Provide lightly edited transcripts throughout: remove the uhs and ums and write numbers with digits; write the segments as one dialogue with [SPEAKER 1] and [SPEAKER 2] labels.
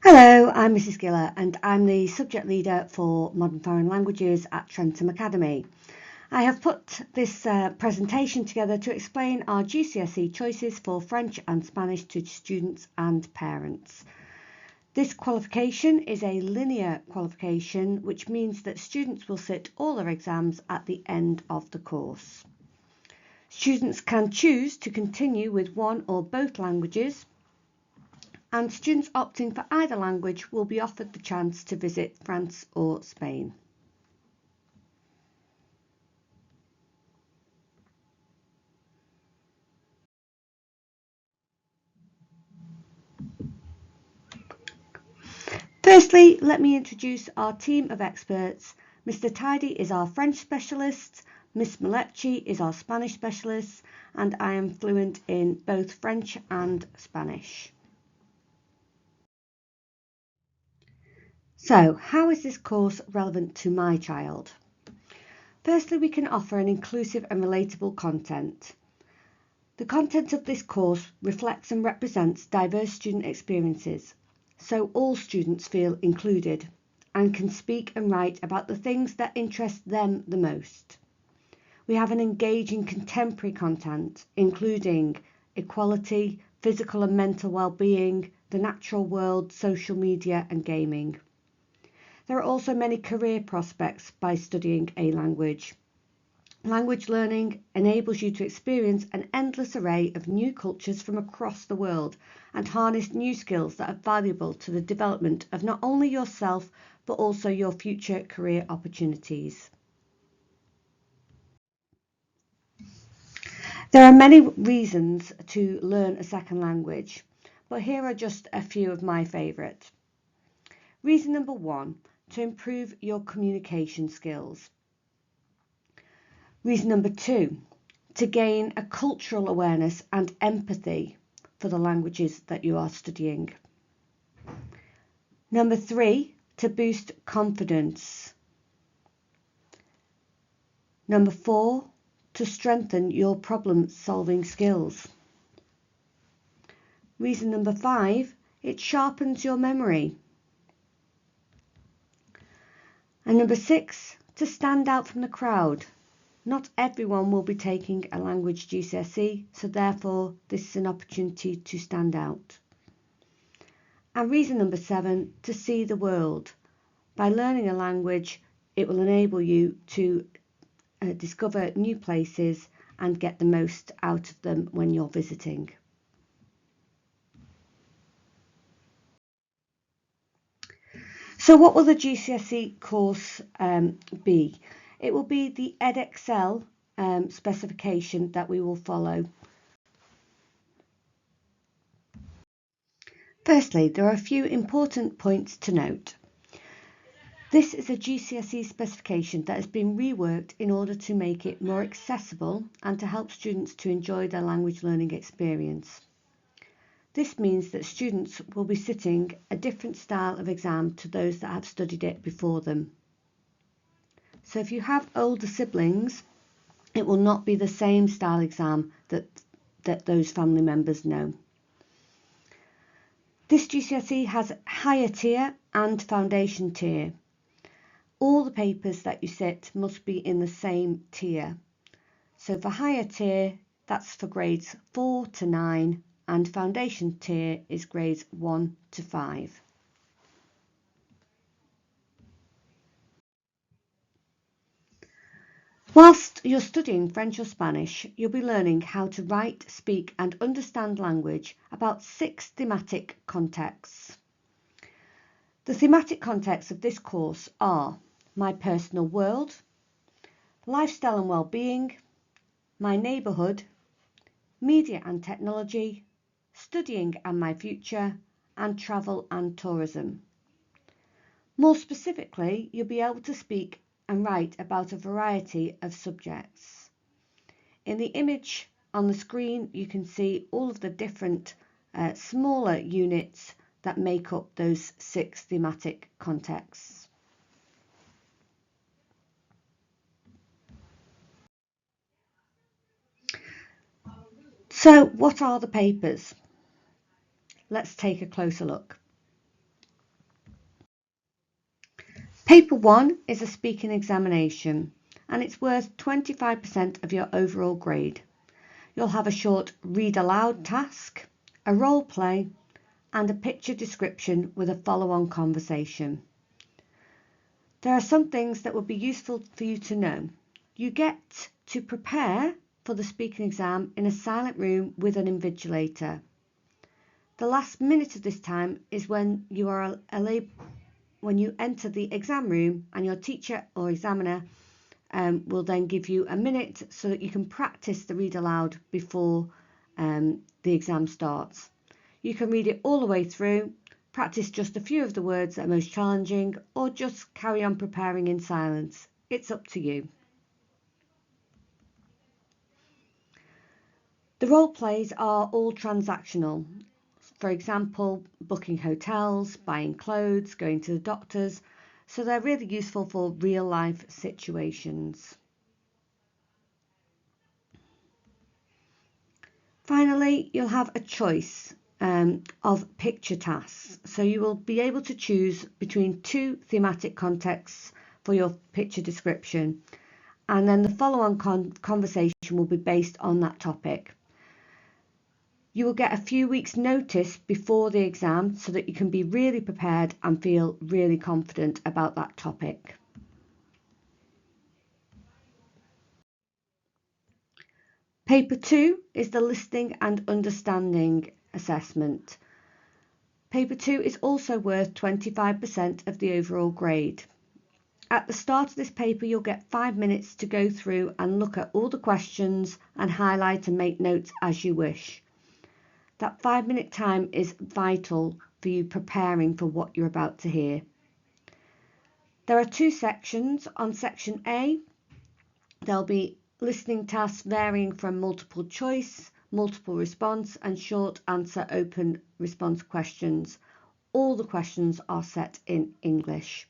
[SPEAKER 1] Hello, I'm Mrs. Giller and I'm the subject leader for Modern Foreign Languages at Trentham Academy. I have put this presentation together to explain our GCSE choices for French and Spanish to students and parents. This qualification is a linear qualification, which means that students will sit all their exams at the end of the course. Students can choose to continue with one or both languages, and students opting for either language will be offered the chance to visit France or Spain. Firstly, let me introduce our team of experts. Mr. Tidy is our French specialist, Miss Malechi is our Spanish specialist, and I am fluent in both French and Spanish. So, how is this course relevant to my child? Firstly, we can offer an inclusive and relatable content. The content of this course reflects and represents diverse student experiences, so all students feel included and can speak and write about the things that interest them the most. We have an engaging contemporary content, including equality, physical and mental well-being, the natural world, social media and gaming. There are also many career prospects by studying a language. Language learning enables you to experience an endless array of new cultures from across the world and harness new skills that are valuable to the development of not only yourself but also your future career opportunities. There are many reasons to learn a second language, but here are just a few of my favourite. Reason number one, to improve your communication skills. Reason number two, to gain a cultural awareness and empathy for the languages that you are studying. Number three, to boost confidence. Number four, to strengthen your problem-solving skills. Reason number five, it sharpens your memory. And number six, to stand out from the crowd. Not everyone will be taking a language GCSE, so therefore this is an opportunity to stand out. And reason number seven, to see the world. By learning a language, it will enable you to discover new places and get the most out of them when you're visiting. So what will the GCSE course be? It will be the Edexcel specification that we will follow. Firstly, there are a few important points to note. This is a GCSE specification that has been reworked in order to make it more accessible and to help students to enjoy their language learning experience. This means that students will be sitting a different style of exam to those that have studied it before them. So if you have older siblings, it will not be the same style exam that those family members know. This GCSE has higher tier and foundation tier. All the papers that you sit must be in the same tier. So for higher tier, that's for grades 4 to 9, and foundation tier is grades 1 to 5. Whilst you're studying French or Spanish, you'll be learning how to write, speak and understand language about 6 thematic contexts. The thematic contexts of this course are my personal world, lifestyle and well-being, my neighbourhood, media and technology, studying and my future, and travel and tourism. More specifically, you'll be able to speak and write about a variety of subjects. In the image on the screen, you can see all of the different smaller units that make up those 6 thematic contexts. So what are the papers? Let's take a closer look. Paper 1 is a speaking examination and it's worth 25% of your overall grade. You'll have a short read aloud task, a role play and a picture description with a follow-on conversation. There are some things that would be useful for you to know. You get to prepare for the speaking exam in a silent room with an invigilator. The last minute of this time is when you enter the exam room, and your teacher or examiner will then give you a minute so that you can practice the read aloud before the exam starts. You can read it all the way through, practice just a few of the words that are most challenging, or just carry on preparing in silence. It's up to you. The role plays are all transactional. For example, booking hotels, buying clothes, going to the doctor's. So they're really useful for real life situations. Finally, you'll have a choice of picture tasks. So you will be able to choose between 2 thematic contexts for your picture description. And then the follow-on conversation will be based on that topic. You will get a few weeks' notice before the exam so that you can be really prepared and feel really confident about that topic. Paper 2 is the listening and understanding assessment. Paper 2 is also worth 25% of the overall grade. At the start of this paper, you'll get 5 minutes to go through and look at all the questions and highlight and make notes as you wish. That 5-minute time is vital for you preparing for what you're about to hear. There are 2 sections. On section A, there'll be listening tasks varying from multiple choice, multiple response and short answer open response questions. All the questions are set in English.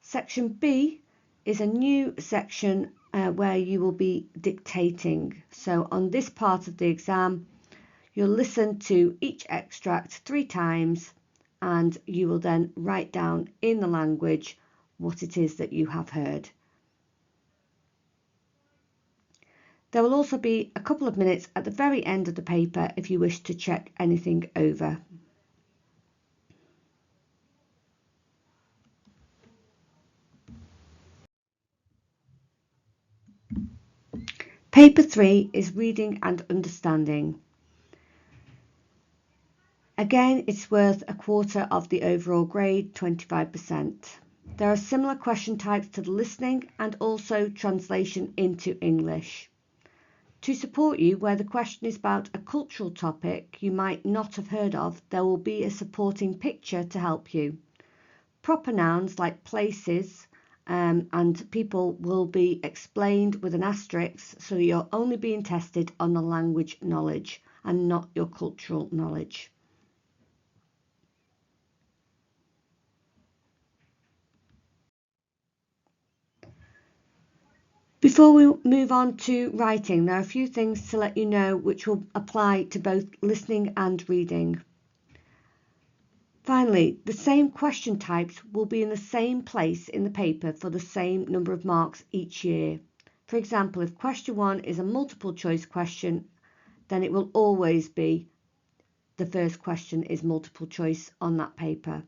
[SPEAKER 1] Section B is a new section where you will be dictating. So on this part of the exam, you'll listen to each extract 3 times and you will then write down in the language what it is that you have heard. There will also be a couple of minutes at the very end of the paper if you wish to check anything over. Paper 3 is reading and understanding. Again, it's worth a quarter of the overall grade, 25%. There are similar question types to the listening and also translation into English. To support you, where the question is about a cultural topic you might not have heard of, there will be a supporting picture to help you. Proper nouns like places and people will be explained with an asterisk so that you're only being tested on the language knowledge and not your cultural knowledge. Before we move on to writing, there are a few things to let you know which will apply to both listening and reading. Finally, the same question types will be in the same place in the paper for the same number of marks each year. For example, if question 1 is a multiple choice question, then it will always be the first question is multiple choice on that paper.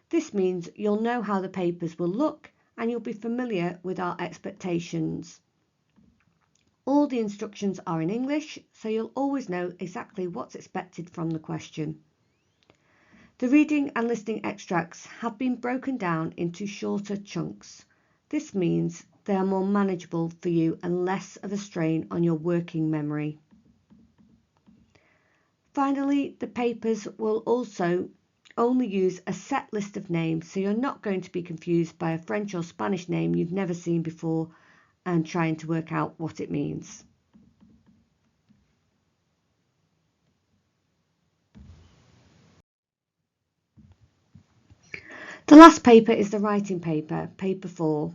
[SPEAKER 1] This means you'll know how the papers will look and you'll be familiar with our expectations. All the instructions are in English, so you'll always know exactly what's expected from the question. The reading and listening extracts have been broken down into shorter chunks. This means they are more manageable for you and less of a strain on your working memory. Finally, the papers will also only use a set list of names, so you're not going to be confused by a French or Spanish name you've never seen before and trying to work out what it means. The last paper is the writing paper, paper 4.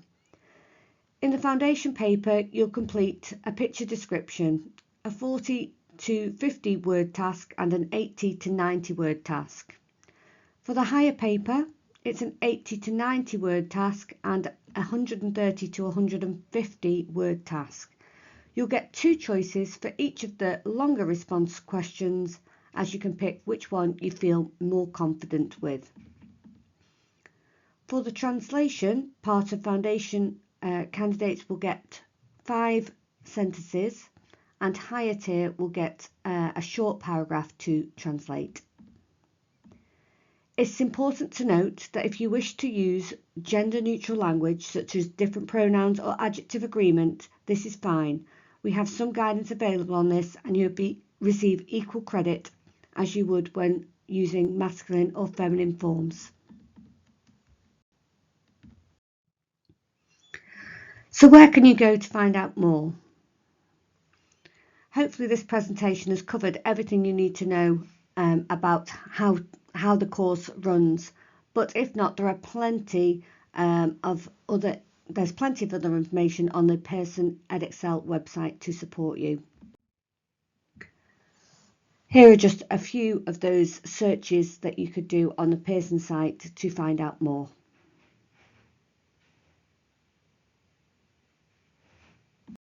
[SPEAKER 1] In the foundation paper, you'll complete a picture description, a 40 to 50 word task and an 80 to 90 word task. For the higher paper, it's an 80 to 90 word task and 130 to 150 word task. You'll get 2 choices for each of the longer response questions, as you can pick which one you feel more confident with. For the translation part of foundation, candidates will get 5 sentences, and higher tier will get a short paragraph to translate. It's important to note that if you wish to use gender neutral language such as different pronouns or adjective agreement, this is fine. We have some guidance available on this, and you'll receive equal credit as you would when using masculine or feminine forms. So where can you go to find out more? Hopefully this presentation has covered everything you need to know about how the course runs, but if not, there are plenty there's plenty of other information on the Pearson Edexcel website to support you. Here are just a few of those searches that you could do on the Pearson site to find out more.